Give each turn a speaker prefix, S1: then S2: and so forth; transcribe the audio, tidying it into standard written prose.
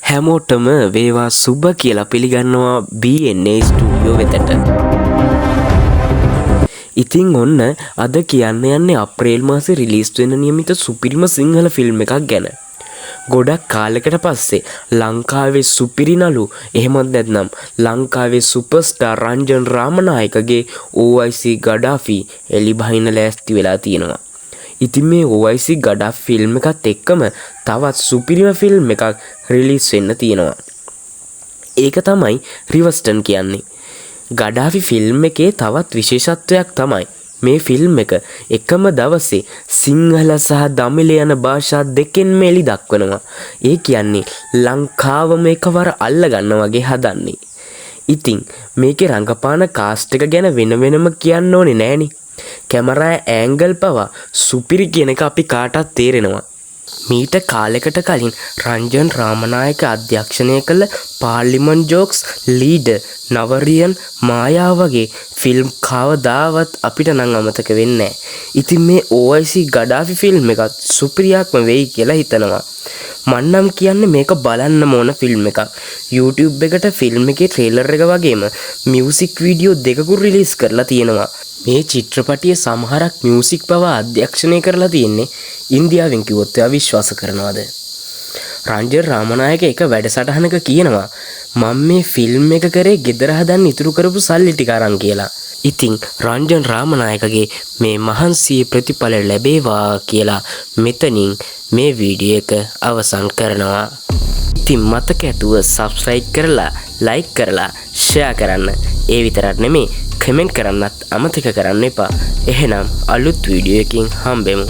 S1: හැමෝටම වේවා සුබ කියලා පිළිගන්නවා BNA ස්ටුඩියෝ වෙතට. ඉතින් ඔන්න අද කියන්න යන්නේ අප්‍රේල් මාසේ රිලීස් වෙන නියමිත සුපිරිම සිංහල ෆිල්ම් එකක් ගැන. ගොඩක් කාලෙකට පස්සේ ලංකාවේ සුපිරි නළු එහෙමත් නැත්නම් ලංකාවේ සුපර්ස්ටාර් රංජන් රාමනායකගේ OIC ගඩාෆි එලිබහින ලෑස්ති වෙලා තියෙනවා. ඉතින් මේ OIC ගඩාෆි ෆිල්ම් එකත් එක්කම තවත් සුපිරිම ෆිල්ම් එකක් රිලීස් වෙන්න තියෙනවා. ඒක තමයි රිවර්ස්ටන් කියන්නේ. ගඩාෆි ෆිල්ම් එකේ තවත් විශේෂත්වයක් තමයි මේ ෆිල්ම් එක එකම දවසේ සිංහල සහ දමිළ යන භාෂා දෙකෙන්ම එළි දක්වනවා. ඒ කියන්නේ ලංකාවම එකවර අල්ලගන්න වගේ හදන්නේ. ඉතින් මේකේ රංගපාන කාස්ට් එක ගැන වෙන වෙනම කියන්න ඕනේ නෑනේ. කැමරා ඇන්ගල් පවා සුපිරි කියන එක අපි කාටත් තේරෙනවා. මීට කාලෙකට කලින් රංජන් රාමනායක අධ්‍යක්ෂණය කළ පාර්ලිමන්ට් ජෝක්ස් ලීඩර් නවරියන් මායා වගේ ෆිල්ම් කවදාවත් අපිට නම් අමතක වෙන්නේ නැහැ. ඉතින් මේ OIC ගඩාෆි ෆිල්ම් එකත් සුපිරියක්ම වෙයි කියලා හිතනවා. මන්නම් කියන්නේ මේක බලන්න ඕන ෆිල්ම් එකක්. YouTube එකට ෆිල්ම් එකේ ට්‍රේලර් එක වගේම මියුසික් වීඩියෝ දෙකකුත් රිලීස් කරලා තියෙනවා. මේ චිත්‍රපටිය සමහරක් මියුසික් පවා අධ්‍යක්ෂණය කරලා තියෙන්නේ ඉන්දියාවෙන් කිව්වොත් එයා විශ්වාස කරනවද? රංජන් රාමනායක එක වැඩසටහනක කියනවා මම මේ ෆිල්ම් එක කරේ ගෙදර හදන්න ඉතුරු කරපු සල්ලි ටික අරන් කියලා. ඉතින් රංජන් රාමනායකගේ මේ මහන්සියේ ප්‍රතිඵල ලැබේවා කියලා මෙතනින් මේ වීඩියෝ එක අවසන් කරනවා. ඉතින් මතක ඇතුව subscribe කරලා like කරලා share කරන්න. ඒ විතරක් නෙමෙයි කමෙන්ට් කරන්නත් අමතක කරන්න එපා. එහෙනම් අලුත් වීඩියෝ එකකින් හම්බෙමු.